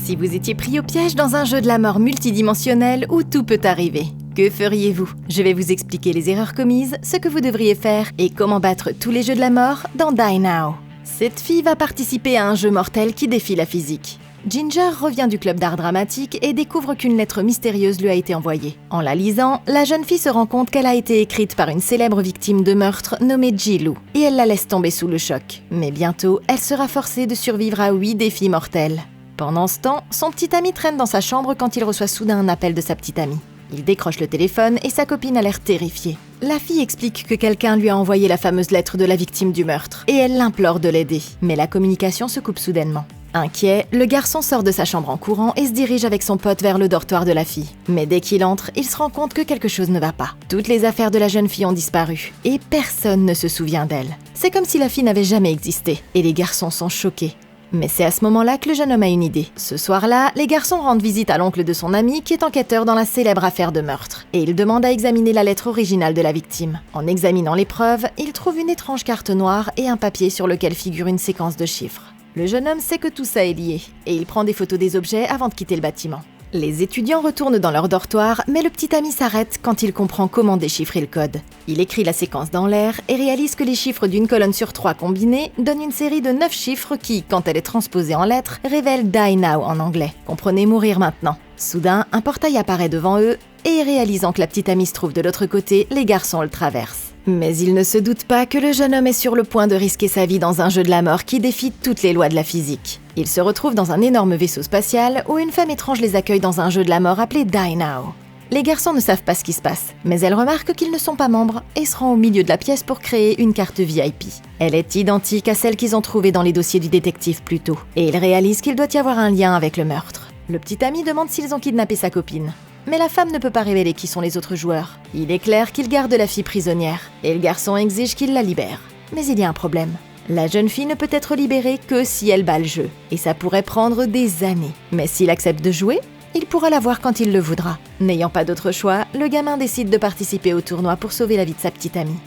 Si vous étiez pris au piège dans un jeu de la mort multidimensionnel où tout peut arriver, que feriez-vous? Je vais vous expliquer les erreurs commises, ce que vous devriez faire et comment battre tous les jeux de la mort dans Die Now. Cette fille va participer à un jeu mortel qui défie la physique. Ginger revient du club d'art dramatique et découvre qu'une lettre mystérieuse lui a été envoyée. En la lisant, la jeune fille se rend compte qu'elle a été écrite par une célèbre victime de meurtre nommée Ji-Lou, et elle la laisse tomber sous le choc. Mais bientôt, elle sera forcée de survivre à 8 défis mortels. Pendant ce temps, son petit ami traîne dans sa chambre quand il reçoit soudain un appel de sa petite amie. Il décroche le téléphone et sa copine a l'air terrifiée. La fille explique que quelqu'un lui a envoyé la fameuse lettre de la victime du meurtre, et elle l'implore de l'aider. Mais la communication se coupe soudainement. Inquiet, le garçon sort de sa chambre en courant et se dirige avec son pote vers le dortoir de la fille. Mais dès qu'il entre, il se rend compte que quelque chose ne va pas. Toutes les affaires de la jeune fille ont disparu, et personne ne se souvient d'elle. C'est comme si la fille n'avait jamais existé, et les garçons sont choqués. Mais c'est à ce moment-là que le jeune homme a une idée. Ce soir-là, les garçons rendent visite à l'oncle de son ami qui est enquêteur dans la célèbre affaire de meurtre. Et il demande à examiner la lettre originale de la victime. En examinant les preuves, il trouve une étrange carte noire et un papier sur lequel figure une séquence de chiffres. Le jeune homme sait que tout ça est lié, et il prend des photos des objets avant de quitter le bâtiment. Les étudiants retournent dans leur dortoir, mais le petit ami s'arrête quand il comprend comment déchiffrer le code. Il écrit la séquence dans l'air et réalise que les chiffres d'une colonne sur 3 combinés donnent une série de 9 chiffres qui, quand elle est transposée en lettres, révèle Die Now en anglais. Comprenez mourir maintenant. Soudain, un portail apparaît devant eux, et réalisant que la petite amie se trouve de l'autre côté, les garçons le traversent. Mais ils ne se doutent pas que le jeune homme est sur le point de risquer sa vie dans un jeu de la mort qui défie toutes les lois de la physique. Ils se retrouvent dans un énorme vaisseau spatial où une femme étrange les accueille dans un jeu de la mort appelé Die Now. Les garçons ne savent pas ce qui se passe, mais elle remarque qu'ils ne sont pas membres et se rend au milieu de la pièce pour créer une carte VIP. Elle est identique à celle qu'ils ont trouvée dans les dossiers du détective plus tôt, et ils réalisent qu'il doit y avoir un lien avec le meurtre. Le petit ami demande s'ils ont kidnappé sa copine. Mais la femme ne peut pas révéler qui sont les autres joueurs. Il est clair qu'il garde la fille prisonnière, et le garçon exige qu'il la libère. Mais il y a un problème. La jeune fille ne peut être libérée que si elle bat le jeu, et ça pourrait prendre des années. Mais s'il accepte de jouer, il pourra la voir quand il le voudra. N'ayant pas d'autre choix, le gamin décide de participer au tournoi pour sauver la vie de sa petite amie.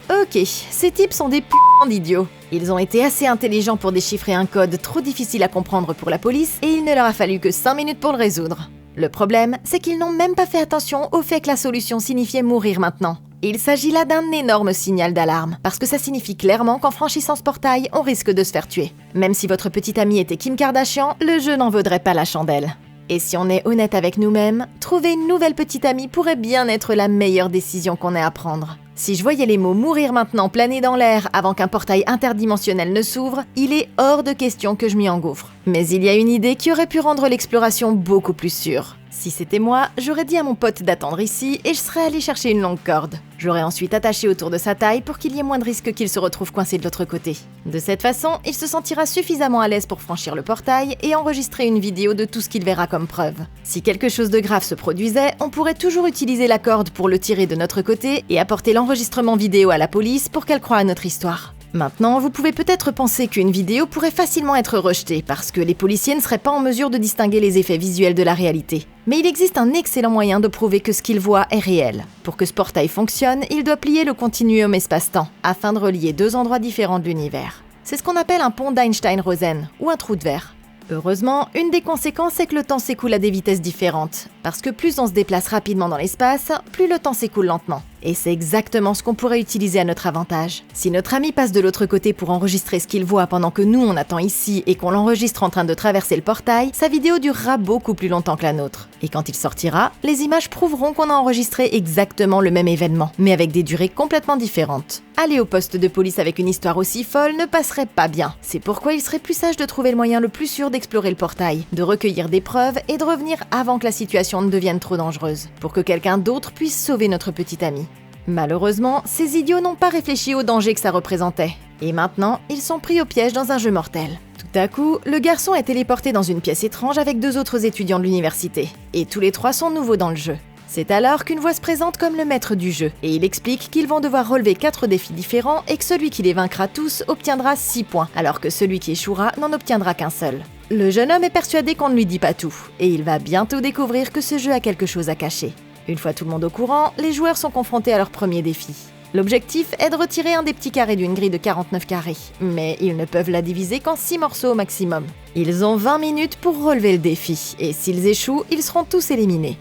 Ok, ces types sont des p***s d'idiots. Ils ont été assez intelligents pour déchiffrer un code trop difficile à comprendre pour la police, et il ne leur a fallu que 5 minutes pour le résoudre. Le problème, c'est qu'ils n'ont même pas fait attention au fait que la solution signifiait mourir maintenant. Il s'agit là d'un énorme signal d'alarme, parce que ça signifie clairement qu'en franchissant ce portail, on risque de se faire tuer. Même si votre petite amie était Kim Kardashian, le jeu n'en vaudrait pas la chandelle. Et si on est honnête avec nous-mêmes, trouver une nouvelle petite amie pourrait bien être la meilleure décision qu'on ait à prendre. Si je voyais les mots « mourir maintenant » planer dans l'air avant qu'un portail interdimensionnel ne s'ouvre, il est hors de question que je m'y engouffre. Mais il y a une idée qui aurait pu rendre l'exploration beaucoup plus sûre. Si c'était moi, j'aurais dit à mon pote d'attendre ici et je serais allé chercher une longue corde. J'aurais ensuite attaché autour de sa taille pour qu'il y ait moins de risque qu'il se retrouve coincé de l'autre côté. De cette façon, il se sentira suffisamment à l'aise pour franchir le portail et enregistrer une vidéo de tout ce qu'il verra comme preuve. Si quelque chose de grave se produisait, on pourrait toujours utiliser la corde pour le tirer de notre côté et apporter l'enregistrement vidéo à la police pour qu'elle croie à notre histoire. Maintenant, vous pouvez peut-être penser qu'une vidéo pourrait facilement être rejetée parce que les policiers ne seraient pas en mesure de distinguer les effets visuels de la réalité. Mais il existe un excellent moyen de prouver que ce qu'ils voient est réel. Pour que ce portail fonctionne, il doit plier le continuum espace-temps, afin de relier 2 endroits différents de l'univers. C'est ce qu'on appelle un pont d'Einstein-Rosen, ou un trou de verre. Heureusement, une des conséquences est que le temps s'écoule à des vitesses différentes, parce que plus on se déplace rapidement dans l'espace, plus le temps s'écoule lentement. Et c'est exactement ce qu'on pourrait utiliser à notre avantage. Si notre ami passe de l'autre côté pour enregistrer ce qu'il voit pendant que nous on attend ici et qu'on l'enregistre en train de traverser le portail, sa vidéo durera beaucoup plus longtemps que la nôtre. Et quand il sortira, les images prouveront qu'on a enregistré exactement le même événement, mais avec des durées complètement différentes. Aller au poste de police avec une histoire aussi folle ne passerait pas bien. C'est pourquoi il serait plus sage de trouver le moyen le plus sûr d'explorer le portail, de recueillir des preuves et de revenir avant que la situation ne devienne trop dangereuse, pour que quelqu'un d'autre puisse sauver notre petit ami. Malheureusement, ces idiots n'ont pas réfléchi au danger que ça représentait. Et maintenant, ils sont pris au piège dans un jeu mortel. Tout à coup, le garçon est téléporté dans une pièce étrange avec 2 autres étudiants de l'université. Et tous les 3 sont nouveaux dans le jeu. C'est alors qu'une voix se présente comme le maître du jeu, et il explique qu'ils vont devoir relever 4 défis différents et que celui qui les vaincra tous obtiendra 6 points, alors que celui qui échouera n'en obtiendra qu'un seul. Le jeune homme est persuadé qu'on ne lui dit pas tout, et il va bientôt découvrir que ce jeu a quelque chose à cacher. Une fois tout le monde au courant, les joueurs sont confrontés à leur premier défi. L'objectif est de retirer un des petits carrés d'une grille de 49 carrés, mais ils ne peuvent la diviser qu'en 6 morceaux au maximum. Ils ont 20 minutes pour relever le défi, et s'ils échouent, ils seront tous éliminés.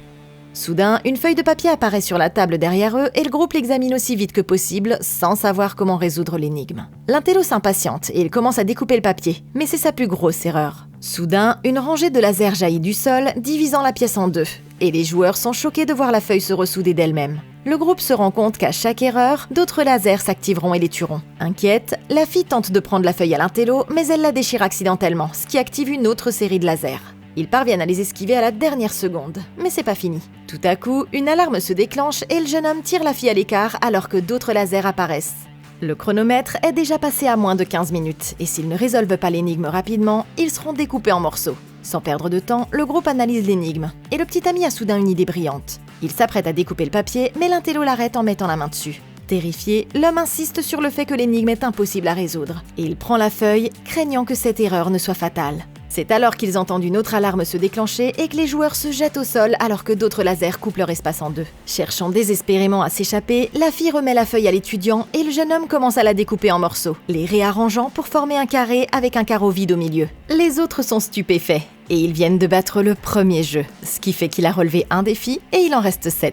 Soudain, une feuille de papier apparaît sur la table derrière eux et le groupe l'examine aussi vite que possible, sans savoir comment résoudre l'énigme. L'intello s'impatiente et il commence à découper le papier, mais c'est sa plus grosse erreur. Soudain, une rangée de lasers jaillit du sol, divisant la pièce en deux, et les joueurs sont choqués de voir la feuille se ressouder d'elle-même. Le groupe se rend compte qu'à chaque erreur, d'autres lasers s'activeront et les tueront. Inquiète, la fille tente de prendre la feuille à l'intello, mais elle la déchire accidentellement, ce qui active une autre série de lasers. Ils parviennent à les esquiver à la dernière seconde, mais c'est pas fini. Tout à coup, une alarme se déclenche et le jeune homme tire la fille à l'écart alors que d'autres lasers apparaissent. Le chronomètre est déjà passé à moins de 15 minutes, et s'ils ne résolvent pas l'énigme rapidement, ils seront découpés en morceaux. Sans perdre de temps, le groupe analyse l'énigme, et le petit ami a soudain une idée brillante. Il s'apprête à découper le papier, mais l'intello l'arrête en mettant la main dessus. Terrifié, l'homme insiste sur le fait que l'énigme est impossible à résoudre, et il prend la feuille, craignant que cette erreur ne soit fatale. C'est alors qu'ils entendent une autre alarme se déclencher et que les joueurs se jettent au sol alors que d'autres lasers coupent leur espace en deux. Cherchant désespérément à s'échapper, la fille remet la feuille à l'étudiant et le jeune homme commence à la découper en morceaux, les réarrangeant pour former un carré avec un carreau vide au milieu. Les autres sont stupéfaits et ils viennent de battre le premier jeu, ce qui fait qu'il a relevé un défi et il en reste 7.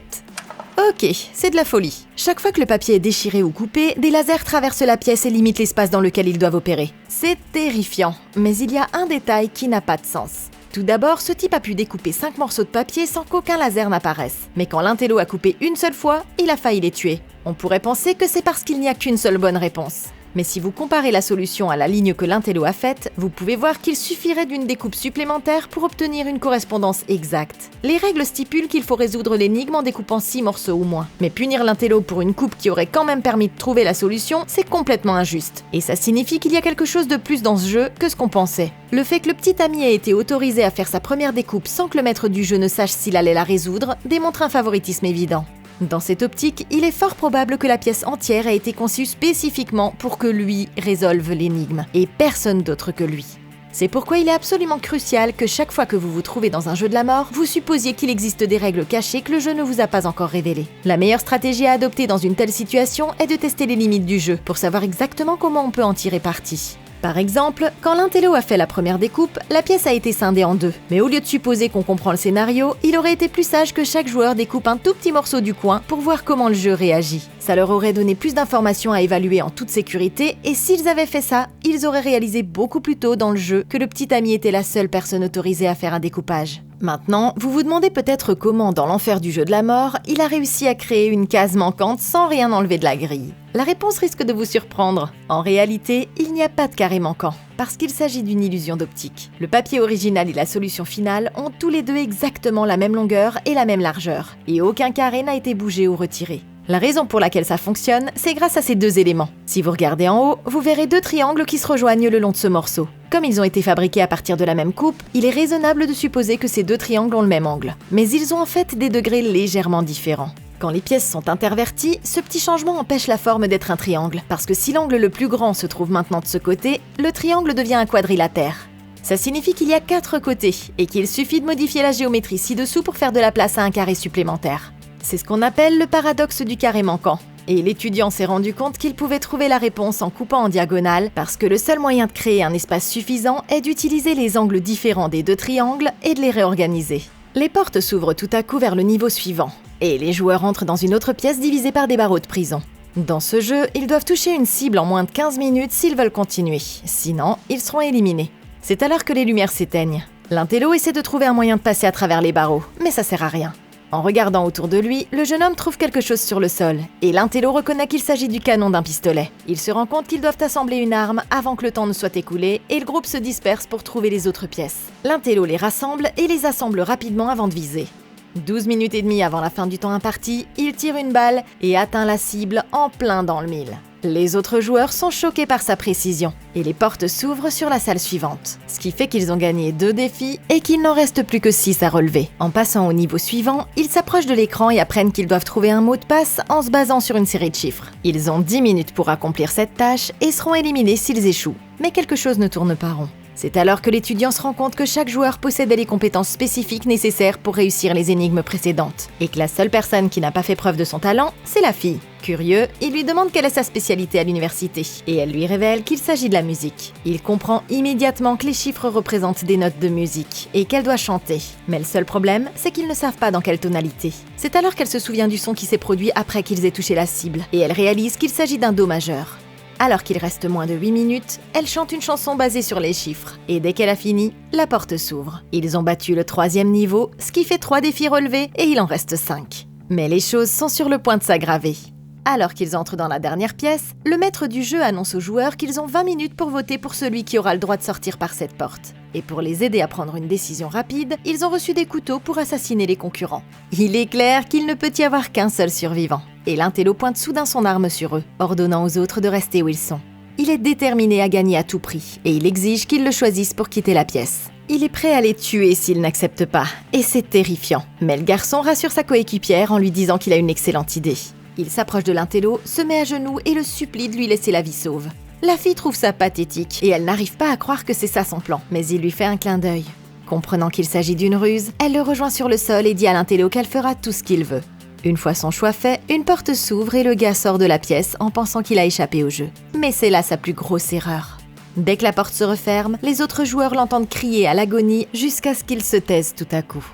Ok, c'est de la folie. Chaque fois que le papier est déchiré ou coupé, des lasers traversent la pièce et limitent l'espace dans lequel ils doivent opérer. C'est terrifiant, mais il y a un détail qui n'a pas de sens. Tout d'abord, ce type a pu découper 5 morceaux de papier sans qu'aucun laser n'apparaisse. Mais quand l'intello a coupé une seule fois, il a failli les tuer. On pourrait penser que c'est parce qu'il n'y a qu'une seule bonne réponse. Mais si vous comparez la solution à la ligne que l'intello a faite, vous pouvez voir qu'il suffirait d'une découpe supplémentaire pour obtenir une correspondance exacte. Les règles stipulent qu'il faut résoudre l'énigme en découpant 6 morceaux ou moins. Mais punir l'intello pour une coupe qui aurait quand même permis de trouver la solution, c'est complètement injuste. Et ça signifie qu'il y a quelque chose de plus dans ce jeu que ce qu'on pensait. Le fait que le petit ami ait été autorisé à faire sa première découpe sans que le maître du jeu ne sache s'il allait la résoudre démontre un favoritisme évident. Dans cette optique, il est fort probable que la pièce entière a été conçue spécifiquement pour que lui résolve l'énigme, et personne d'autre que lui. C'est pourquoi il est absolument crucial que chaque fois que vous vous trouvez dans un jeu de la mort, vous supposiez qu'il existe des règles cachées que le jeu ne vous a pas encore révélées. La meilleure stratégie à adopter dans une telle situation est de tester les limites du jeu, pour savoir exactement comment on peut en tirer parti. Par exemple, quand l'intello a fait la première découpe, la pièce a été scindée en deux. Mais au lieu de supposer qu'on comprend le scénario, il aurait été plus sage que chaque joueur découpe un tout petit morceau du coin pour voir comment le jeu réagit. Ça leur aurait donné plus d'informations à évaluer en toute sécurité, et s'ils avaient fait ça, ils auraient réalisé beaucoup plus tôt dans le jeu que le petit ami était la seule personne autorisée à faire un découpage. Maintenant, vous vous demandez peut-être comment, dans l'enfer du jeu de la mort, il a réussi à créer une case manquante sans rien enlever de la grille. La réponse risque de vous surprendre. En réalité, il n'y a pas de carré manquant, parce qu'il s'agit d'une illusion d'optique. Le papier original et la solution finale ont tous les deux exactement la même longueur et la même largeur, et aucun carré n'a été bougé ou retiré. La raison pour laquelle ça fonctionne, c'est grâce à ces deux éléments. Si vous regardez en haut, vous verrez deux triangles qui se rejoignent le long de ce morceau. Comme ils ont été fabriqués à partir de la même coupe, il est raisonnable de supposer que ces deux triangles ont le même angle. Mais ils ont en fait des degrés légèrement différents. Quand les pièces sont interverties, ce petit changement empêche la forme d'être un triangle, parce que si l'angle le plus grand se trouve maintenant de ce côté, le triangle devient un quadrilatère. Ça signifie qu'il y a 4 côtés, et qu'il suffit de modifier la géométrie ci-dessous pour faire de la place à un carré supplémentaire. C'est ce qu'on appelle le paradoxe du carré manquant. Et l'étudiant s'est rendu compte qu'il pouvait trouver la réponse en coupant en diagonale, parce que le seul moyen de créer un espace suffisant est d'utiliser les angles différents des deux triangles et de les réorganiser. Les portes s'ouvrent tout à coup vers le niveau suivant, et les joueurs entrent dans une autre pièce divisée par des barreaux de prison. Dans ce jeu, ils doivent toucher une cible en moins de 15 minutes s'ils veulent continuer, sinon ils seront éliminés. C'est alors que les lumières s'éteignent. L'intello essaie de trouver un moyen de passer à travers les barreaux, mais ça sert à rien. En regardant autour de lui, le jeune homme trouve quelque chose sur le sol, et l'intello reconnaît qu'il s'agit du canon d'un pistolet. Il se rend compte qu'ils doivent assembler une arme avant que le temps ne soit écoulé, et le groupe se disperse pour trouver les autres pièces. L'intello les rassemble et les assemble rapidement avant de viser. 12 minutes et demie avant la fin du temps imparti, il tire une balle et atteint la cible en plein dans le mille. Les autres joueurs sont choqués par sa précision, et les portes s'ouvrent sur la salle suivante. Ce qui fait qu'ils ont gagné 2 défis et qu'il n'en reste plus que 6 à relever. En passant au niveau suivant, ils s'approchent de l'écran et apprennent qu'ils doivent trouver un mot de passe en se basant sur une série de chiffres. Ils ont 10 minutes pour accomplir cette tâche et seront éliminés s'ils échouent. Mais quelque chose ne tourne pas rond. C'est alors que l'étudiant se rend compte que chaque joueur possédait les compétences spécifiques nécessaires pour réussir les énigmes précédentes, et que la seule personne qui n'a pas fait preuve de son talent, c'est la fille. Curieux, il lui demande quelle est sa spécialité à l'université, et elle lui révèle qu'il s'agit de la musique. Il comprend immédiatement que les chiffres représentent des notes de musique, et qu'elle doit chanter. Mais le seul problème, c'est qu'ils ne savent pas dans quelle tonalité. C'est alors qu'elle se souvient du son qui s'est produit après qu'ils aient touché la cible, et elle réalise qu'il s'agit d'un do majeur. Alors qu'il reste moins de 8 minutes, elle chante une chanson basée sur les chiffres. Et dès qu'elle a fini, la porte s'ouvre. Ils ont battu le 3e niveau, ce qui fait 3 défis relevés et il en reste 5. Mais les choses sont sur le point de s'aggraver. Alors qu'ils entrent dans la dernière pièce, le maître du jeu annonce aux joueurs qu'ils ont 20 minutes pour voter pour celui qui aura le droit de sortir par cette porte. Et pour les aider à prendre une décision rapide, ils ont reçu des couteaux pour assassiner les concurrents. Il est clair qu'il ne peut y avoir qu'un seul survivant. Et l'intello pointe soudain son arme sur eux, ordonnant aux autres de rester où ils sont. Il est déterminé à gagner à tout prix, et il exige qu'ils le choisissent pour quitter la pièce. Il est prêt à les tuer s'ils n'acceptent pas, et c'est terrifiant. Mais le garçon rassure sa coéquipière en lui disant qu'il a une excellente idée. Il s'approche de l'intello, se met à genoux et le supplie de lui laisser la vie sauve. La fille trouve ça pathétique, et elle n'arrive pas à croire que c'est ça son plan, mais il lui fait un clin d'œil. Comprenant qu'il s'agit d'une ruse, elle le rejoint sur le sol et dit à l'intello qu'elle fera tout ce qu'il veut. Une fois son choix fait, une porte s'ouvre et le gars sort de la pièce en pensant qu'il a échappé au jeu. Mais c'est là sa plus grosse erreur. Dès que la porte se referme, les autres joueurs l'entendent crier à l'agonie jusqu'à ce qu'il se taise tout à coup.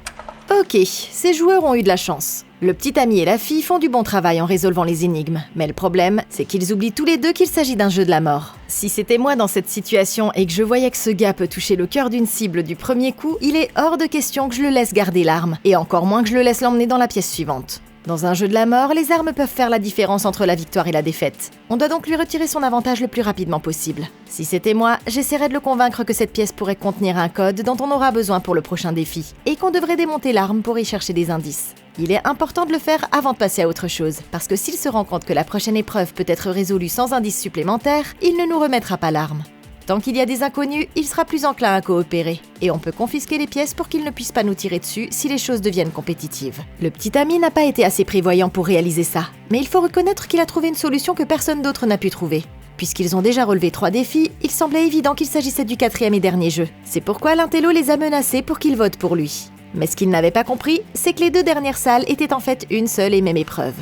Ok, ces joueurs ont eu de la chance. Le petit ami et la fille font du bon travail en résolvant les énigmes, mais le problème, c'est qu'ils oublient tous les deux qu'il s'agit d'un jeu de la mort. Si c'était moi dans cette situation et que je voyais que ce gars peut toucher le cœur d'une cible du premier coup, il est hors de question que je le laisse garder l'arme, et encore moins que je le laisse l'emmener dans la pièce suivante. Dans un jeu de la mort, les armes peuvent faire la différence entre la victoire et la défaite. On doit donc lui retirer son avantage le plus rapidement possible. Si c'était moi, j'essaierais de le convaincre que cette pièce pourrait contenir un code dont on aura besoin pour le prochain défi, et qu'on devrait démonter l'arme pour y chercher des indices. Il est important de le faire avant de passer à autre chose, parce que s'il se rend compte que la prochaine épreuve peut être résolue sans indice supplémentaire, il ne nous remettra pas l'arme. Tant qu'il y a des inconnus, il sera plus enclin à coopérer. Et on peut confisquer les pièces pour qu'il ne puisse pas nous tirer dessus si les choses deviennent compétitives. Le petit ami n'a pas été assez prévoyant pour réaliser ça, mais il faut reconnaître qu'il a trouvé une solution que personne d'autre n'a pu trouver. Puisqu'ils ont déjà relevé 3 défis, il semblait évident qu'il s'agissait du 4e et dernier jeu. C'est pourquoi l'intello les a menacés pour qu'ils votent pour lui. Mais ce qu'il n'avait pas compris, c'est que les 2 dernières salles étaient en fait une seule et même épreuve.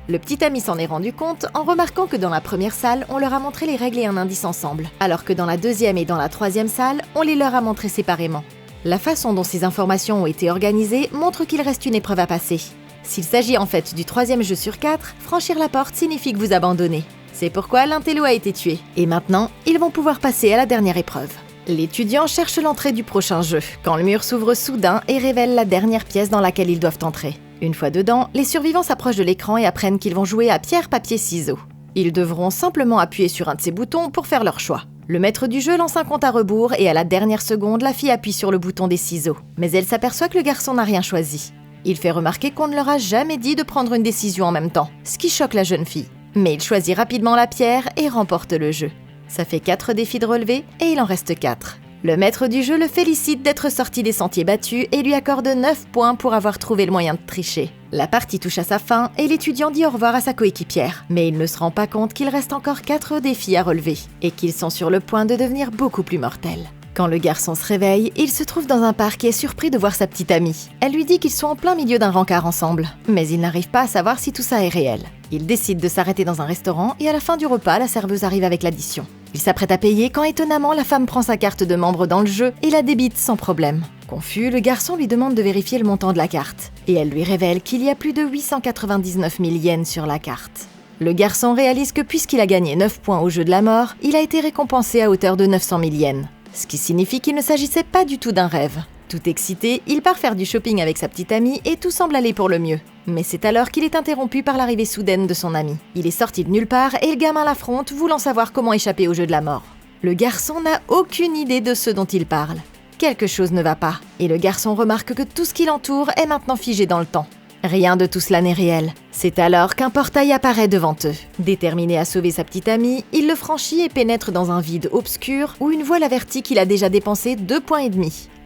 Le petit ami s'en est rendu compte en remarquant que dans la première salle, on leur a montré les règles et un indice ensemble, alors que dans la 2e et dans la 3e salle, on les leur a montrés séparément. La façon dont ces informations ont été organisées montre qu'il reste une épreuve à passer. S'il s'agit en fait du 3e jeu sur 4, franchir la porte signifie que vous abandonnez. C'est pourquoi l'intello a été tué. Et maintenant, ils vont pouvoir passer à la dernière épreuve. L'étudiant cherche l'entrée du prochain jeu, quand le mur s'ouvre soudain et révèle la dernière pièce dans laquelle ils doivent entrer. Une fois dedans, les survivants s'approchent de l'écran et apprennent qu'ils vont jouer à pierre, papier, ciseaux. Ils devront simplement appuyer sur un de ces boutons pour faire leur choix. Le maître du jeu lance un compte à rebours et à la dernière seconde, la fille appuie sur le bouton des ciseaux. Mais elle s'aperçoit que le garçon n'a rien choisi. Il fait remarquer qu'on ne leur a jamais dit de prendre une décision en même temps, ce qui choque la jeune fille. Mais il choisit rapidement la pierre et remporte le jeu. Ça fait 4 défis de relever et il en reste 4. Le maître du jeu le félicite d'être sorti des sentiers battus et lui accorde 9 points pour avoir trouvé le moyen de tricher. La partie touche à sa fin et l'étudiant dit au revoir à sa coéquipière. Mais il ne se rend pas compte qu'il reste encore 4 défis à relever et qu'ils sont sur le point de devenir beaucoup plus mortels. Quand le garçon se réveille, il se trouve dans un parc et est surpris de voir sa petite amie. Elle lui dit qu'ils sont en plein milieu d'un rencard ensemble, mais il n'arrive pas à savoir si tout ça est réel. Il décide de s'arrêter dans un restaurant et à la fin du repas, la serveuse arrive avec l'addition. Il s'apprête à payer quand étonnamment la femme prend sa carte de membre dans le jeu et la débite sans problème. Confus, le garçon lui demande de vérifier le montant de la carte. Et elle lui révèle qu'il y a plus de 899 000 yens sur la carte. Le garçon réalise que puisqu'il a gagné 9 points au jeu de la mort, il a été récompensé à hauteur de 900 000 yens. Ce qui signifie qu'il ne s'agissait pas du tout d'un rêve. Tout excité, il part faire du shopping avec sa petite amie et tout semble aller pour le mieux. Mais c'est alors qu'il est interrompu par l'arrivée soudaine de son ami. Il est sorti de nulle part et le gamin l'affronte, voulant savoir comment échapper au jeu de la mort. Le garçon n'a aucune idée de ce dont il parle. Quelque chose ne va pas, et le garçon remarque que tout ce qui l'entoure est maintenant figé dans le temps. Rien de tout cela n'est réel. C'est alors qu'un portail apparaît devant eux. Déterminé à sauver sa petite amie, il le franchit et pénètre dans un vide obscur où une voix l'avertit qu'il a déjà dépensé 2,5 points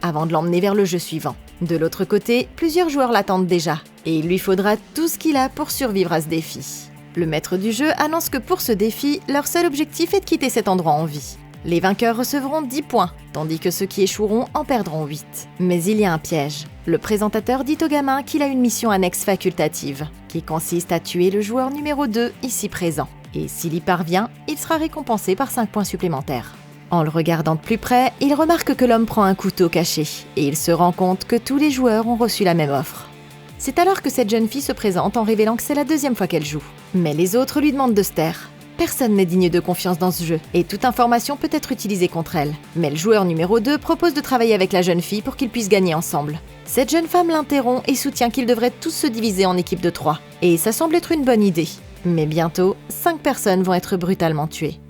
avant de l'emmener vers le jeu suivant. De l'autre côté, plusieurs joueurs l'attendent déjà, et il lui faudra tout ce qu'il a pour survivre à ce défi. Le maître du jeu annonce que pour ce défi, leur seul objectif est de quitter cet endroit en vie. Les vainqueurs recevront 10 points, tandis que ceux qui échoueront en perdront 8. Mais il y a un piège. Le présentateur dit au gamin qu'il a une mission annexe facultative, qui consiste à tuer le joueur numéro 2 ici présent. Et s'il y parvient, il sera récompensé par 5 points supplémentaires. En le regardant de plus près, il remarque que l'homme prend un couteau caché, et il se rend compte que tous les joueurs ont reçu la même offre. C'est alors que cette jeune fille se présente en révélant que c'est la 2e fois qu'elle joue. Mais les autres lui demandent de se taire. Personne n'est digne de confiance dans ce jeu, et toute information peut être utilisée contre elle. Mais le joueur numéro 2 propose de travailler avec la jeune fille pour qu'ils puissent gagner ensemble. Cette jeune femme l'interrompt et soutient qu'ils devraient tous se diviser en équipes de 3. Et ça semble être une bonne idée. Mais bientôt, 5 personnes vont être brutalement tuées.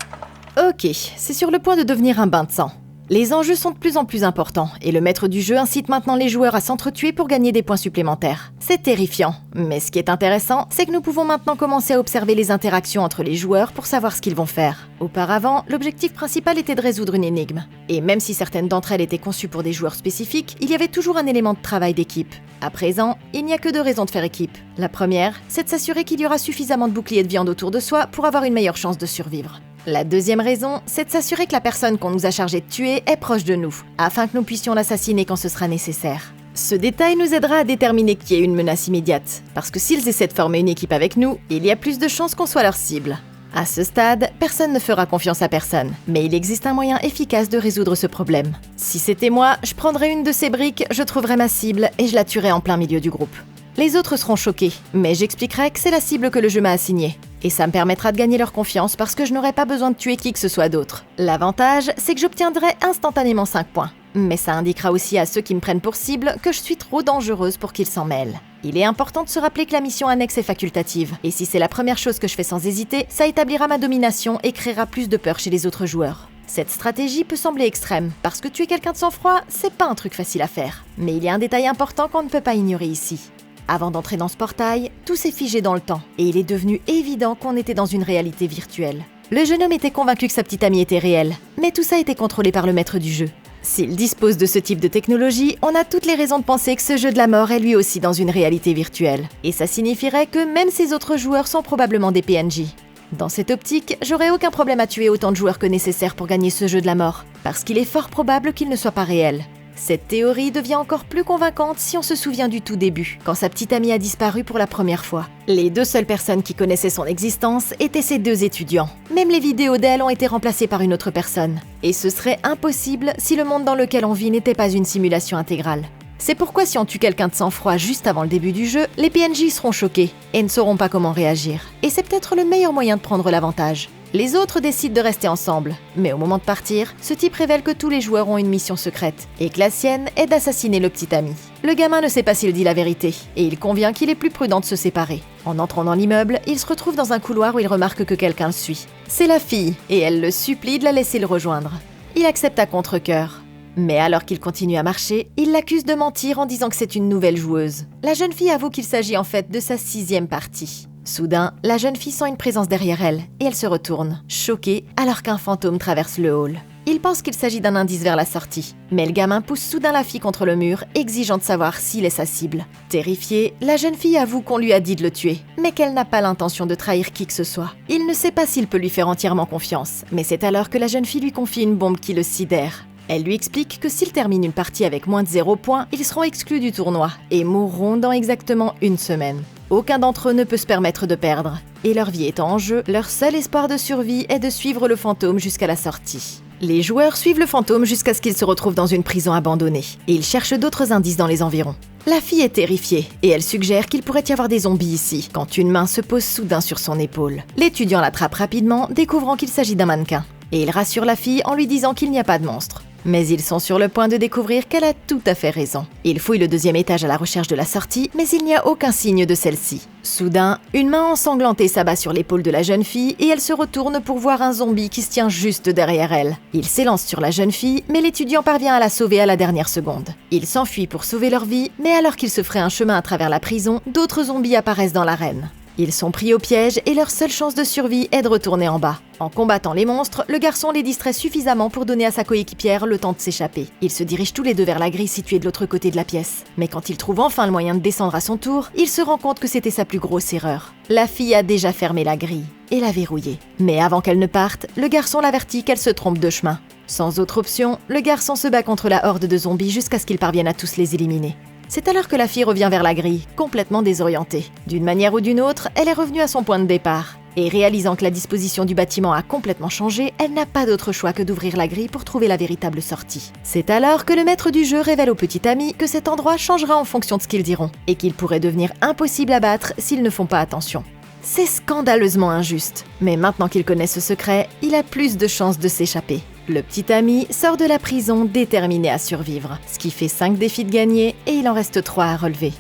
Ok, c'est sur le point de devenir un bain de sang. Les enjeux sont de plus en plus importants, et le maître du jeu incite maintenant les joueurs à s'entretuer pour gagner des points supplémentaires. C'est terrifiant, mais ce qui est intéressant, c'est que nous pouvons maintenant commencer à observer les interactions entre les joueurs pour savoir ce qu'ils vont faire. Auparavant, l'objectif principal était de résoudre une énigme. Et même si certaines d'entre elles étaient conçues pour des joueurs spécifiques, il y avait toujours un élément de travail d'équipe. À présent, il n'y a que 2 raisons de faire équipe. La première, c'est de s'assurer qu'il y aura suffisamment de boucliers de viande autour de soi pour avoir une meilleure chance de survivre. La deuxième raison, c'est de s'assurer que la personne qu'on nous a chargé de tuer est proche de nous, afin que nous puissions l'assassiner quand ce sera nécessaire. Ce détail nous aidera à déterminer qui est une menace immédiate, parce que s'ils essaient de former une équipe avec nous, il y a plus de chances qu'on soit leur cible. À ce stade, personne ne fera confiance à personne, mais il existe un moyen efficace de résoudre ce problème. Si c'était moi, je prendrais une de ces briques, je trouverais ma cible et je la tuerais en plein milieu du groupe. Les autres seront choqués, mais j'expliquerai que c'est la cible que le jeu m'a assignée. Et ça me permettra de gagner leur confiance parce que je n'aurai pas besoin de tuer qui que ce soit d'autre. L'avantage, c'est que j'obtiendrai instantanément 5 points. Mais ça indiquera aussi à ceux qui me prennent pour cible que je suis trop dangereuse pour qu'ils s'en mêlent. Il est important de se rappeler que la mission annexe est facultative. Et si c'est la première chose que je fais sans hésiter, ça établira ma domination et créera plus de peur chez les autres joueurs. Cette stratégie peut sembler extrême, parce que tuer quelqu'un de sang-froid, c'est pas un truc facile à faire. Mais il y a un détail important qu'on ne peut pas ignorer ici. Avant d'entrer dans ce portail, tout s'est figé dans le temps, et il est devenu évident qu'on était dans une réalité virtuelle. Le jeune homme était convaincu que sa petite amie était réelle, mais tout ça était contrôlé par le maître du jeu. S'il dispose de ce type de technologie, on a toutes les raisons de penser que ce jeu de la mort est lui aussi dans une réalité virtuelle. Et ça signifierait que même ses autres joueurs sont probablement des PNJ. Dans cette optique, j'aurais aucun problème à tuer autant de joueurs que nécessaire pour gagner ce jeu de la mort, parce qu'il est fort probable qu'il ne soit pas réel. Cette théorie devient encore plus convaincante si on se souvient du tout début, quand sa petite amie a disparu pour la première fois. Les 2 seules personnes qui connaissaient son existence étaient ces 2 étudiants. Même les vidéos d'elle ont été remplacées par une autre personne. Et ce serait impossible si le monde dans lequel on vit n'était pas une simulation intégrale. C'est pourquoi si on tue quelqu'un de sang-froid juste avant le début du jeu, les PNJ seront choqués et ne sauront pas comment réagir. Et c'est peut-être le meilleur moyen de prendre l'avantage. Les autres décident de rester ensemble, mais au moment de partir, ce type révèle que tous les joueurs ont une mission secrète, et que la sienne est d'assassiner le petit ami. Le gamin ne sait pas s'il dit la vérité, et il convient qu'il est plus prudent de se séparer. En entrant dans l'immeuble, il se retrouve dans un couloir où il remarque que quelqu'un le suit. C'est la fille, et elle le supplie de la laisser le rejoindre. Il accepte à contre-cœur. Mais alors qu'il continue à marcher, il l'accuse de mentir en disant que c'est une nouvelle joueuse. La jeune fille avoue qu'il s'agit en fait de sa 6e partie. Soudain, la jeune fille sent une présence derrière elle, et elle se retourne, choquée, alors qu'un fantôme traverse le hall. Il pense qu'il s'agit d'un indice vers la sortie, mais le gamin pousse soudain la fille contre le mur, exigeant de savoir s'il est sa cible. Terrifiée, la jeune fille avoue qu'on lui a dit de le tuer, mais qu'elle n'a pas l'intention de trahir qui que ce soit. Il ne sait pas s'il peut lui faire entièrement confiance, mais c'est alors que la jeune fille lui confie une bombe qui le sidère. Elle lui explique que s'ils terminent une partie avec moins de 0 points, ils seront exclus du tournoi et mourront dans exactement 1 semaine. Aucun d'entre eux ne peut se permettre de perdre. Et leur vie étant en jeu, leur seul espoir de survie est de suivre le fantôme jusqu'à la sortie. Les joueurs suivent le fantôme jusqu'à ce qu'il se retrouve dans une prison abandonnée, et ils cherchent d'autres indices dans les environs. La fille est terrifiée, et elle suggère qu'il pourrait y avoir des zombies ici, quand une main se pose soudain sur son épaule. L'étudiant l'attrape rapidement, découvrant qu'il s'agit d'un mannequin. Et il rassure la fille en lui disant qu'il n'y a pas de monstre. Mais ils sont sur le point de découvrir qu'elle a tout à fait raison. Ils fouillent le 2e étage à la recherche de la sortie, mais il n'y a aucun signe de celle-ci. Soudain, une main ensanglantée s'abat sur l'épaule de la jeune fille et elle se retourne pour voir un zombie qui se tient juste derrière elle. Il s'élance sur la jeune fille, mais l'étudiant parvient à la sauver à la dernière seconde. Ils s'enfuient pour sauver leur vie, mais alors qu'ils se feraient un chemin à travers la prison, d'autres zombies apparaissent dans l'arène. Ils sont pris au piège et leur seule chance de survie est de retourner en bas. En combattant les monstres, le garçon les distrait suffisamment pour donner à sa coéquipière le temps de s'échapper. Ils se dirigent tous les deux vers la grille située de l'autre côté de la pièce. Mais quand il trouve enfin le moyen de descendre à son tour, il se rend compte que c'était sa plus grosse erreur. La fille a déjà fermé la grille et l'a verrouillée. Mais avant qu'elle ne parte, le garçon l'avertit qu'elle se trompe de chemin. Sans autre option, le garçon se bat contre la horde de zombies jusqu'à ce qu'il parvienne à tous les éliminer. C'est alors que la fille revient vers la grille, complètement désorientée. D'une manière ou d'une autre, elle est revenue à son point de départ. Et réalisant que la disposition du bâtiment a complètement changé, elle n'a pas d'autre choix que d'ouvrir la grille pour trouver la véritable sortie. C'est alors que le maître du jeu révèle au petit ami que cet endroit changera en fonction de ce qu'ils diront, et qu'il pourrait devenir impossible à battre s'ils ne font pas attention. C'est scandaleusement injuste, mais maintenant qu'il connaît ce secret, il a plus de chances de s'échapper. Le petit ami sort de la prison déterminé à survivre, ce qui fait 5 défis de gagner et il en reste 3 à relever.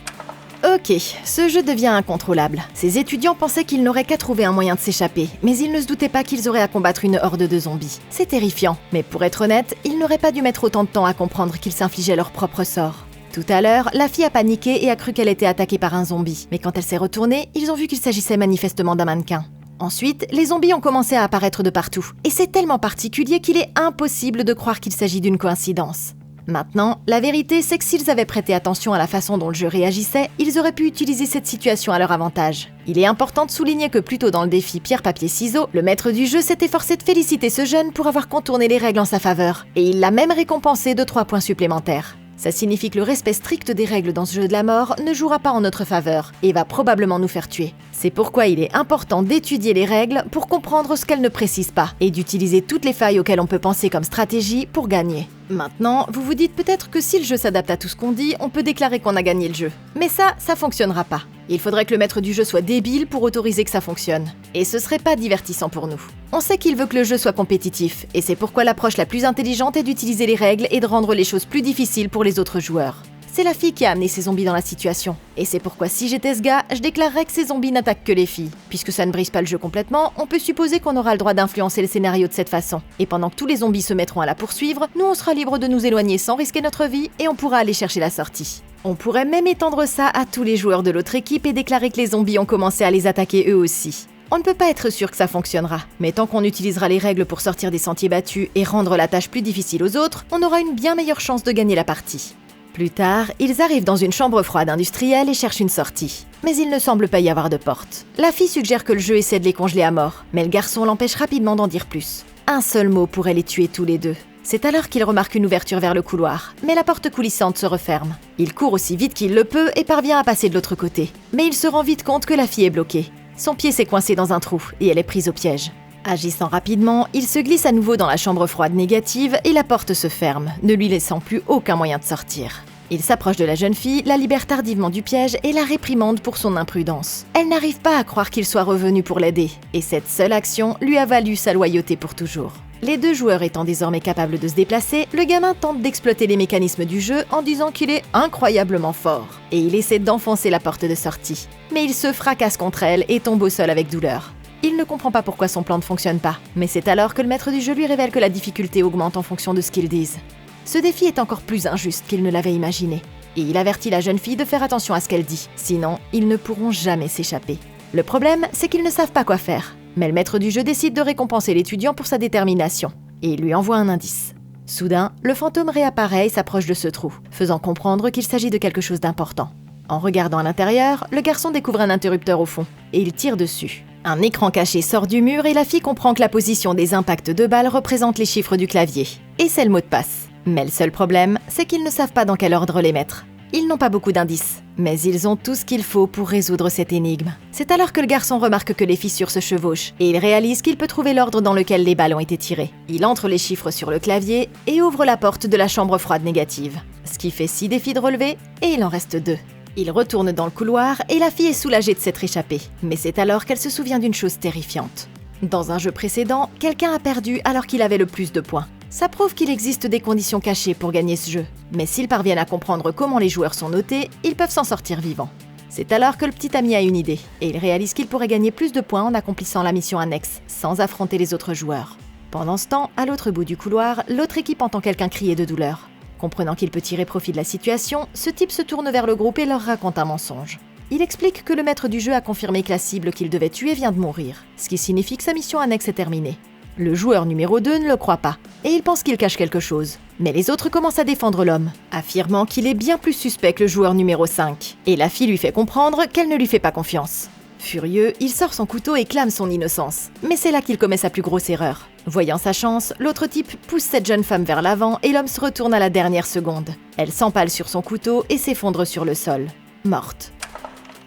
Ok, ce jeu devient incontrôlable. Ces étudiants pensaient qu'ils n'auraient qu'à trouver un moyen de s'échapper, mais ils ne se doutaient pas qu'ils auraient à combattre une horde de zombies. C'est terrifiant, mais pour être honnête, ils n'auraient pas dû mettre autant de temps à comprendre qu'ils s'infligeaient leur propre sort. Tout à l'heure, la fille a paniqué et a cru qu'elle était attaquée par un zombie, mais quand elle s'est retournée, ils ont vu qu'il s'agissait manifestement d'un mannequin. Ensuite, les zombies ont commencé à apparaître de partout, et c'est tellement particulier qu'il est impossible de croire qu'il s'agit d'une coïncidence. Maintenant, la vérité, c'est que s'ils avaient prêté attention à la façon dont le jeu réagissait, ils auraient pu utiliser cette situation à leur avantage. Il est important de souligner que plus tôt dans le défi pierre-papier-ciseaux, le maître du jeu s'est efforcé de féliciter ce jeune pour avoir contourné les règles en sa faveur, et il l'a même récompensé de 3 points supplémentaires. Ça signifie que le respect strict des règles dans ce jeu de la mort ne jouera pas en notre faveur et va probablement nous faire tuer. C'est pourquoi il est important d'étudier les règles pour comprendre ce qu'elles ne précisent pas et d'utiliser toutes les failles auxquelles on peut penser comme stratégie pour gagner. Maintenant, vous vous dites peut-être que si le jeu s'adapte à tout ce qu'on dit, on peut déclarer qu'on a gagné le jeu. Mais ça fonctionnera pas. Il faudrait que le maître du jeu soit débile pour autoriser que ça fonctionne. Et ce serait pas divertissant pour nous. On sait qu'il veut que le jeu soit compétitif, et c'est pourquoi l'approche la plus intelligente est d'utiliser les règles et de rendre les choses plus difficiles pour les autres joueurs. C'est la fille qui a amené ces zombies dans la situation. Et c'est pourquoi si j'étais ce gars, je déclarerais que ces zombies n'attaquent que les filles. Puisque ça ne brise pas le jeu complètement, on peut supposer qu'on aura le droit d'influencer le scénario de cette façon. Et pendant que tous les zombies se mettront à la poursuivre, nous on sera libre de nous éloigner sans risquer notre vie et on pourra aller chercher la sortie. On pourrait même étendre ça à tous les joueurs de l'autre équipe et déclarer que les zombies ont commencé à les attaquer eux aussi. On ne peut pas être sûr que ça fonctionnera, mais tant qu'on utilisera les règles pour sortir des sentiers battus et rendre la tâche plus difficile aux autres, on aura une bien meilleure chance de gagner la partie. Plus tard, ils arrivent dans une chambre froide industrielle et cherchent une sortie. Mais il ne semble pas y avoir de porte. La fille suggère que le jeu essaie de les congeler à mort, mais le garçon l'empêche rapidement d'en dire plus. Un seul mot pourrait les tuer tous les deux. C'est alors qu'il remarque une ouverture vers le couloir, mais la porte coulissante se referme. Il court aussi vite qu'il le peut et parvient à passer de l'autre côté. Mais il se rend vite compte que la fille est bloquée. Son pied s'est coincé dans un trou et elle est prise au piège. Agissant rapidement, il se glisse à nouveau dans la chambre froide négative et la porte se ferme, ne lui laissant plus aucun moyen de sortir. Il s'approche de la jeune fille, la libère tardivement du piège et la réprimande pour son imprudence. Elle n'arrive pas à croire qu'il soit revenu pour l'aider, et cette seule action lui a valu sa loyauté pour toujours. Les deux joueurs étant désormais capables de se déplacer, le gamin tente d'exploiter les mécanismes du jeu en disant qu'il est incroyablement fort, et il essaie d'enfoncer la porte de sortie. Mais il se fracasse contre elle et tombe au sol avec douleur. Il ne comprend pas pourquoi son plan ne fonctionne pas, mais c'est alors que le maître du jeu lui révèle que la difficulté augmente en fonction de ce qu'ils disent. Ce défi est encore plus injuste qu'il ne l'avait imaginé, et il avertit la jeune fille de faire attention à ce qu'elle dit, sinon ils ne pourront jamais s'échapper. Le problème, c'est qu'ils ne savent pas quoi faire, mais le maître du jeu décide de récompenser l'étudiant pour sa détermination, et il lui envoie un indice. Soudain, le fantôme réapparaît et s'approche de ce trou, faisant comprendre qu'il s'agit de quelque chose d'important. En regardant à l'intérieur, le garçon découvre un interrupteur au fond, et il tire dessus. Un écran caché sort du mur et la fille comprend que la position des impacts de balles représente les chiffres du clavier. Et c'est le mot de passe. Mais le seul problème, c'est qu'ils ne savent pas dans quel ordre les mettre. Ils n'ont pas beaucoup d'indices, mais ils ont tout ce qu'il faut pour résoudre cette énigme. C'est alors que le garçon remarque que les fissures se chevauchent, et il réalise qu'il peut trouver l'ordre dans lequel les balles ont été tirées. Il entre les chiffres sur le clavier et ouvre la porte de la chambre froide négative. Ce qui fait 6 défis de relevé, et il en reste 2. Il retourne dans le couloir et la fille est soulagée de s'être échappée. Mais c'est alors qu'elle se souvient d'une chose terrifiante. Dans un jeu précédent, quelqu'un a perdu alors qu'il avait le plus de points. Ça prouve qu'il existe des conditions cachées pour gagner ce jeu. Mais s'ils parviennent à comprendre comment les joueurs sont notés, ils peuvent s'en sortir vivants. C'est alors que le petit ami a une idée, et il réalise qu'il pourrait gagner plus de points en accomplissant la mission annexe, sans affronter les autres joueurs. Pendant ce temps, à l'autre bout du couloir, l'autre équipe entend quelqu'un crier de douleur. Comprenant qu'il peut tirer profit de la situation, ce type se tourne vers le groupe et leur raconte un mensonge. Il explique que le maître du jeu a confirmé que la cible qu'il devait tuer vient de mourir, ce qui signifie que sa mission annexe est terminée. Le joueur numéro 2 ne le croit pas, et il pense qu'il cache quelque chose. Mais les autres commencent à défendre l'homme, affirmant qu'il est bien plus suspect que le joueur numéro 5. Et la fille lui fait comprendre qu'elle ne lui fait pas confiance. Furieux, il sort son couteau et clame son innocence. Mais c'est là qu'il commet sa plus grosse erreur. Voyant sa chance, l'autre type pousse cette jeune femme vers l'avant et l'homme se retourne à la dernière seconde. Elle s'empale sur son couteau et s'effondre sur le sol. Morte.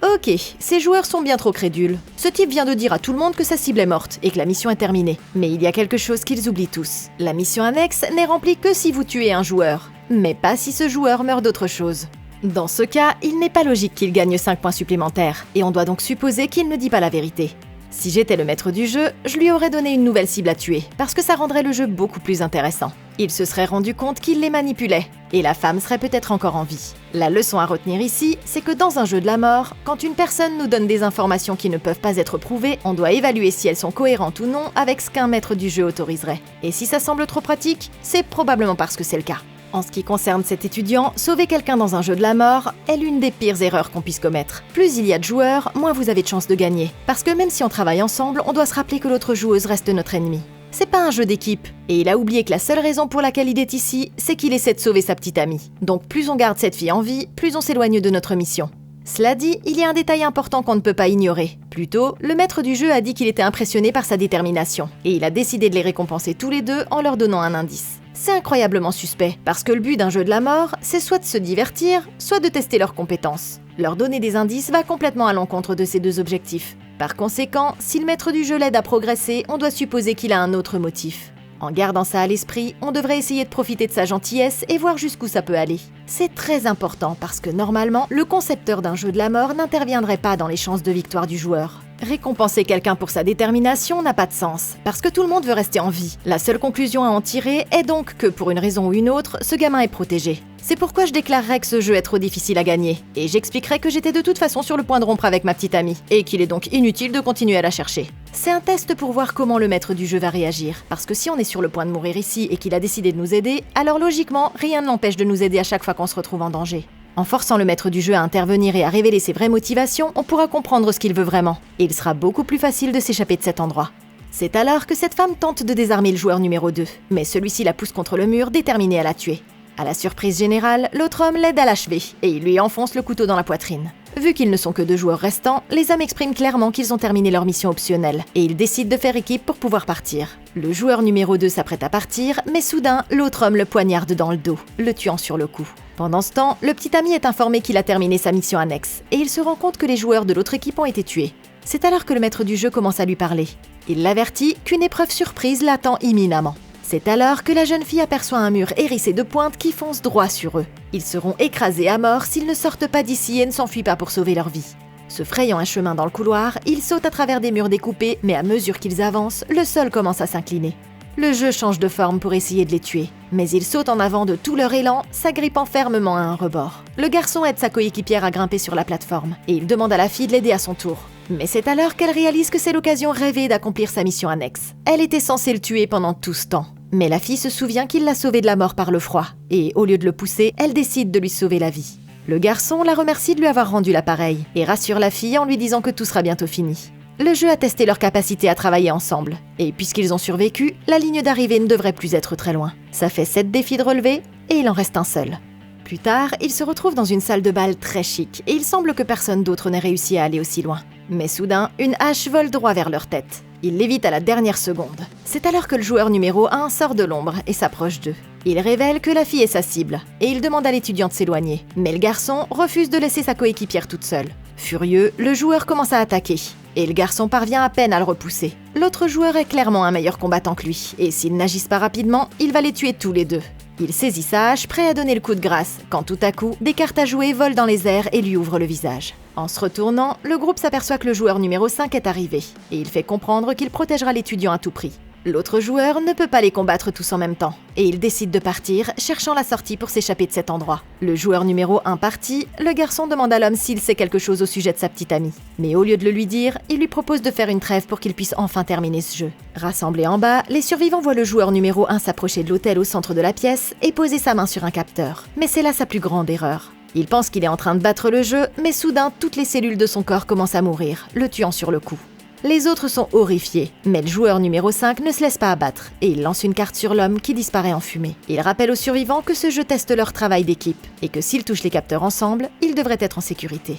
Ok, ces joueurs sont bien trop crédules. Ce type vient de dire à tout le monde que sa cible est morte et que la mission est terminée. Mais il y a quelque chose qu'ils oublient tous. La mission annexe n'est remplie que si vous tuez un joueur, mais pas si ce joueur meurt d'autre chose. Dans ce cas, il n'est pas logique qu'il gagne 5 points supplémentaires, et on doit donc supposer qu'il ne dit pas la vérité. Si j'étais le maître du jeu, je lui aurais donné une nouvelle cible à tuer, parce que ça rendrait le jeu beaucoup plus intéressant. Il se serait rendu compte qu'il les manipulait, et la femme serait peut-être encore en vie. La leçon à retenir ici, c'est que dans un jeu de la mort, quand une personne nous donne des informations qui ne peuvent pas être prouvées, on doit évaluer si elles sont cohérentes ou non avec ce qu'un maître du jeu autoriserait. Et si ça semble trop pratique, c'est probablement parce que c'est le cas. En ce qui concerne cet étudiant, sauver quelqu'un dans un jeu de la mort est l'une des pires erreurs qu'on puisse commettre. Plus il y a de joueurs, moins vous avez de chances de gagner. Parce que même si on travaille ensemble, on doit se rappeler que l'autre joueuse reste notre ennemi. C'est pas un jeu d'équipe, et il a oublié que la seule raison pour laquelle il est ici, c'est qu'il essaie de sauver sa petite amie. Donc plus on garde cette fille en vie, plus on s'éloigne de notre mission. Cela dit, il y a un détail important qu'on ne peut pas ignorer. Plutôt, le maître du jeu a dit qu'il était impressionné par sa détermination, et il a décidé de les récompenser tous les deux en leur donnant un indice. C'est incroyablement suspect, parce que le but d'un jeu de la mort, c'est soit de se divertir, soit de tester leurs compétences. Leur donner des indices va complètement à l'encontre de ces deux objectifs. Par conséquent, si le maître du jeu l'aide à progresser, on doit supposer qu'il a un autre motif. En gardant ça à l'esprit, on devrait essayer de profiter de sa gentillesse et voir jusqu'où ça peut aller. C'est très important parce que normalement, le concepteur d'un jeu de la mort n'interviendrait pas dans les chances de victoire du joueur. Récompenser quelqu'un pour sa détermination n'a pas de sens, parce que tout le monde veut rester en vie. La seule conclusion à en tirer est donc que, pour une raison ou une autre, ce gamin est protégé. C'est pourquoi je déclarerais que ce jeu est trop difficile à gagner, et j'expliquerai que j'étais de toute façon sur le point de rompre avec ma petite amie, et qu'il est donc inutile de continuer à la chercher. C'est un test pour voir comment le maître du jeu va réagir, parce que si on est sur le point de mourir ici et qu'il a décidé de nous aider, alors logiquement, rien ne l'empêche de nous aider à chaque fois qu'on se retrouve en danger. En forçant le maître du jeu à intervenir et à révéler ses vraies motivations, on pourra comprendre ce qu'il veut vraiment, et il sera beaucoup plus facile de s'échapper de cet endroit. C'est alors que cette femme tente de désarmer le joueur numéro 2, mais celui-ci la pousse contre le mur, déterminé à la tuer. À la surprise générale, l'autre homme l'aide à l'achever, et il lui enfonce le couteau dans la poitrine. Vu qu'ils ne sont que 2 joueurs restants, les hommes expriment clairement qu'ils ont terminé leur mission optionnelle, et ils décident de faire équipe pour pouvoir partir. Le joueur numéro 2 s'apprête à partir, mais soudain, l'autre homme le poignarde dans le dos, le tuant sur le coup. Pendant ce temps, le petit ami est informé qu'il a terminé sa mission annexe, et il se rend compte que les joueurs de l'autre équipe ont été tués. C'est alors que le maître du jeu commence à lui parler. Il l'avertit qu'une épreuve surprise l'attend imminemment. C'est alors que la jeune fille aperçoit un mur hérissé de pointes qui fonce droit sur eux. Ils seront écrasés à mort s'ils ne sortent pas d'ici et ne s'enfuient pas pour sauver leur vie. Se frayant un chemin dans le couloir, ils sautent à travers des murs découpés, mais à mesure qu'ils avancent, le sol commence à s'incliner. Le jeu change de forme pour essayer de les tuer, mais ils sautent en avant de tout leur élan, s'agrippant fermement à un rebord. Le garçon aide sa coéquipière à grimper sur la plateforme, et il demande à la fille de l'aider à son tour. Mais c'est alors qu'elle réalise que c'est l'occasion rêvée d'accomplir sa mission annexe. Elle était censée le tuer pendant tout ce temps. Mais la fille se souvient qu'il l'a sauvé de la mort par le froid, et au lieu de le pousser, elle décide de lui sauver la vie. Le garçon la remercie de lui avoir rendu l'appareil, et rassure la fille en lui disant que tout sera bientôt fini. Le jeu a testé leur capacité à travailler ensemble, et puisqu'ils ont survécu, la ligne d'arrivée ne devrait plus être très loin. Ça fait 7 défis de relever, et il en reste un seul. Plus tard, ils se retrouvent dans une salle de bal très chic, et il semble que personne d'autre n'ait réussi à aller aussi loin. Mais soudain, une hache vole droit vers leur tête. Ils l'évitent à la dernière seconde. C'est alors que le joueur numéro 1 sort de l'ombre et s'approche d'eux. Il révèle que la fille est sa cible, et il demande à l'étudiant de s'éloigner. Mais le garçon refuse de laisser sa coéquipière toute seule. Furieux, le joueur commence à attaquer, et le garçon parvient à peine à le repousser. L'autre joueur est clairement un meilleur combattant que lui, et s'ils n'agissent pas rapidement, il va les tuer tous les deux. Il saisit sa hache, prêt à donner le coup de grâce, quand tout à coup, des cartes à jouer volent dans les airs et lui ouvrent le visage. En se retournant, le groupe s'aperçoit que le joueur numéro 5 est arrivé, et il fait comprendre qu'il protégera l'étudiant à tout prix. L'autre joueur ne peut pas les combattre tous en même temps, et il décide de partir, cherchant la sortie pour s'échapper de cet endroit. Le joueur numéro 1 parti, le garçon demande à l'homme s'il sait quelque chose au sujet de sa petite amie. Mais au lieu de le lui dire, il lui propose de faire une trêve pour qu'il puisse enfin terminer ce jeu. Rassemblés en bas, les survivants voient le joueur numéro 1 s'approcher de l'hôtel au centre de la pièce et poser sa main sur un capteur. Mais c'est là sa plus grande erreur. Il pense qu'il est en train de battre le jeu, mais soudain, toutes les cellules de son corps commencent à mourir, le tuant sur le coup. Les autres sont horrifiés, mais le joueur numéro 5 ne se laisse pas abattre et il lance une carte sur l'homme qui disparaît en fumée. Il rappelle aux survivants que ce jeu teste leur travail d'équipe et que s'ils touchent les capteurs ensemble, ils devraient être en sécurité.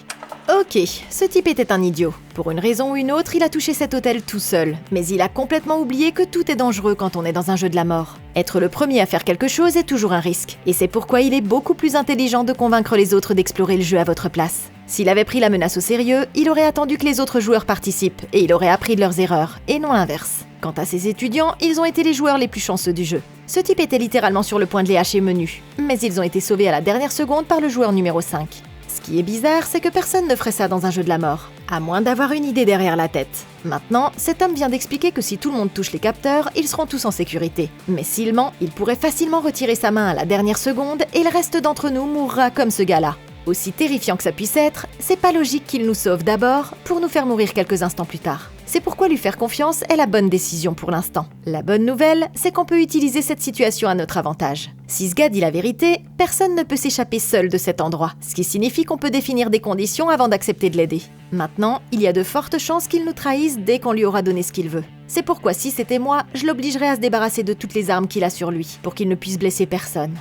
Ok, ce type était un idiot. Pour une raison ou une autre, il a touché cet hôtel tout seul, mais il a complètement oublié que tout est dangereux quand on est dans un jeu de la mort. Être le premier à faire quelque chose est toujours un risque, et c'est pourquoi il est beaucoup plus intelligent de convaincre les autres d'explorer le jeu à votre place. S'il avait pris la menace au sérieux, il aurait attendu que les autres joueurs participent, et il aurait appris de leurs erreurs, et non l'inverse. Quant à ses étudiants, ils ont été les joueurs les plus chanceux du jeu. Ce type était littéralement sur le point de les hacher menu, mais ils ont été sauvés à la dernière seconde par le joueur numéro 5. Ce qui est bizarre, c'est que personne ne ferait ça dans un jeu de la mort, à moins d'avoir une idée derrière la tête. Maintenant, cet homme vient d'expliquer que si tout le monde touche les capteurs, ils seront tous en sécurité. Mais s'il ment, il pourrait facilement retirer sa main à la dernière seconde et le reste d'entre nous mourra comme ce gars-là. Aussi terrifiant que ça puisse être, c'est pas logique qu'il nous sauve d'abord pour nous faire mourir quelques instants plus tard. C'est pourquoi lui faire confiance est la bonne décision pour l'instant. La bonne nouvelle, c'est qu'on peut utiliser cette situation à notre avantage. Si ce gars dit la vérité, personne ne peut s'échapper seul de cet endroit, ce qui signifie qu'on peut définir des conditions avant d'accepter de l'aider. Maintenant, il y a de fortes chances qu'il nous trahisse dès qu'on lui aura donné ce qu'il veut. C'est pourquoi si c'était moi, je l'obligerais à se débarrasser de toutes les armes qu'il a sur lui, pour qu'il ne puisse blesser personne.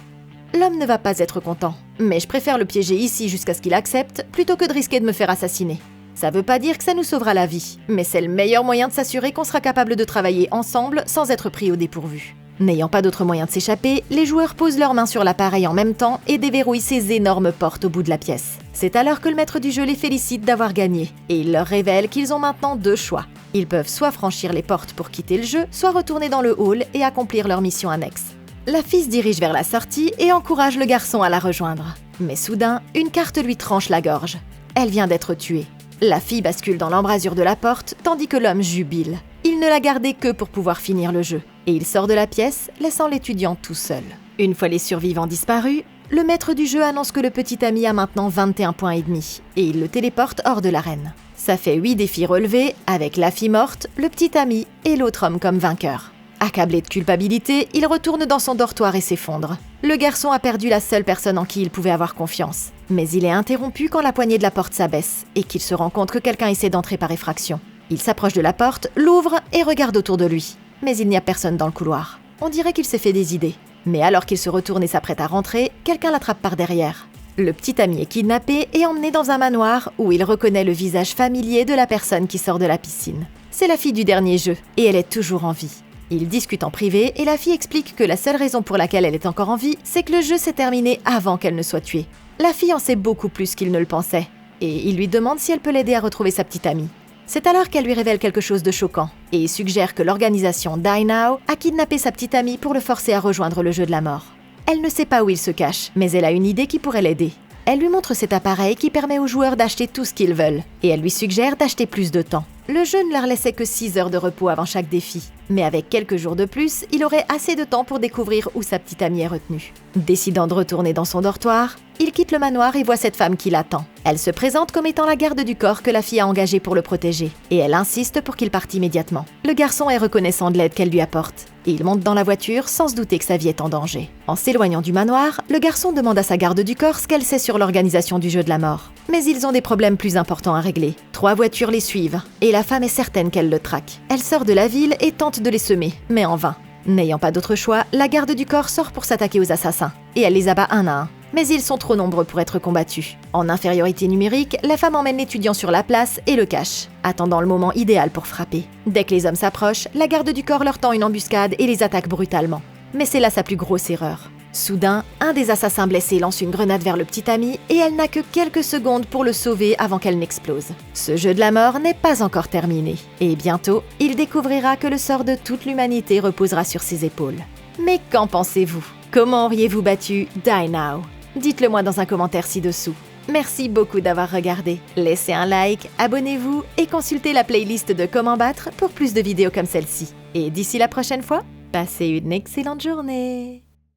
L'homme ne va pas être content, mais je préfère le piéger ici jusqu'à ce qu'il accepte, plutôt que de risquer de me faire assassiner. Ça veut pas dire que ça nous sauvera la vie, mais c'est le meilleur moyen de s'assurer qu'on sera capable de travailler ensemble sans être pris au dépourvu. N'ayant pas d'autre moyen de s'échapper, les joueurs posent leurs mains sur l'appareil en même temps et déverrouillent ces énormes portes au bout de la pièce. C'est alors que le maître du jeu les félicite d'avoir gagné, et il leur révèle qu'ils ont maintenant deux choix. Ils peuvent soit franchir les portes pour quitter le jeu, soit retourner dans le hall et accomplir leur mission annexe. La fille se dirige vers la sortie et encourage le garçon à la rejoindre. Mais soudain, une carte lui tranche la gorge. Elle vient d'être tuée. La fille bascule dans l'embrasure de la porte, tandis que l'homme jubile. Il ne l'a gardée que pour pouvoir finir le jeu. Et il sort de la pièce, laissant l'étudiant tout seul. Une fois les survivants disparus, le maître du jeu annonce que le petit ami a maintenant 21 points et demi, et il le téléporte hors de l'arène. Ça fait 8 défis relevés, avec la fille morte, le petit ami et l'autre homme comme vainqueur. Accablé de culpabilité, il retourne dans son dortoir et s'effondre. Le garçon a perdu la seule personne en qui il pouvait avoir confiance. Mais il est interrompu quand la poignée de la porte s'abaisse et qu'il se rend compte que quelqu'un essaie d'entrer par effraction. Il s'approche de la porte, l'ouvre et regarde autour de lui. Mais il n'y a personne dans le couloir. On dirait qu'il s'est fait des idées. Mais alors qu'il se retourne et s'apprête à rentrer, quelqu'un l'attrape par derrière. Le petit ami est kidnappé et emmené dans un manoir où il reconnaît le visage familier de la personne qui sort de la piscine. C'est la fille du dernier jeu et elle est toujours en vie. Ils discutent en privé et la fille explique que la seule raison pour laquelle elle est encore en vie, c'est que le jeu s'est terminé avant qu'elle ne soit tuée. La fille en sait beaucoup plus qu'il ne le pensait, et il lui demande si elle peut l'aider à retrouver sa petite amie. C'est alors qu'elle lui révèle quelque chose de choquant, et suggère que l'organisation Die Now a kidnappé sa petite amie pour le forcer à rejoindre le jeu de la mort. Elle ne sait pas où il se cache, mais elle a une idée qui pourrait l'aider. Elle lui montre cet appareil qui permet aux joueurs d'acheter tout ce qu'ils veulent, et elle lui suggère d'acheter plus de temps. Le jeu ne leur laissait que 6 heures de repos avant chaque défi, mais avec quelques jours de plus, il aurait assez de temps pour découvrir où sa petite amie est retenue. Décidant de retourner dans son dortoir, il quitte le manoir et voit cette femme qui l'attend. Elle se présente comme étant la garde du corps que la fille a engagée pour le protéger, et elle insiste pour qu'il parte immédiatement. Le garçon est reconnaissant de l'aide qu'elle lui apporte, et il monte dans la voiture sans se douter que sa vie est en danger. En s'éloignant du manoir, le garçon demande à sa garde du corps ce qu'elle sait sur l'organisation du jeu de la mort. Mais ils ont des problèmes plus importants à régler. 3 voitures les suivent, et la femme est certaine qu'elle le traque. Elle sort de la ville et tente de les semer, mais en vain. N'ayant pas d'autre choix, la garde du corps sort pour s'attaquer aux assassins, et elle les abat un à un. Mais ils sont trop nombreux pour être combattus. En infériorité numérique, la femme emmène l'étudiant sur la place et le cache, attendant le moment idéal pour frapper. Dès que les hommes s'approchent, la garde du corps leur tend une embuscade et les attaque brutalement. Mais c'est là sa plus grosse erreur. Soudain, un des assassins blessés lance une grenade vers le petit ami et elle n'a que quelques secondes pour le sauver avant qu'elle n'explose. Ce jeu de la mort n'est pas encore terminé, et bientôt, il découvrira que le sort de toute l'humanité reposera sur ses épaules. Mais qu'en pensez-vous? Comment auriez-vous battu Die Now? Dites-le moi dans un commentaire ci-dessous. Merci beaucoup d'avoir regardé. Laissez un like, abonnez-vous et consultez la playlist de Comment battre pour plus de vidéos comme celle-ci. Et d'ici la prochaine fois, passez une excellente journée.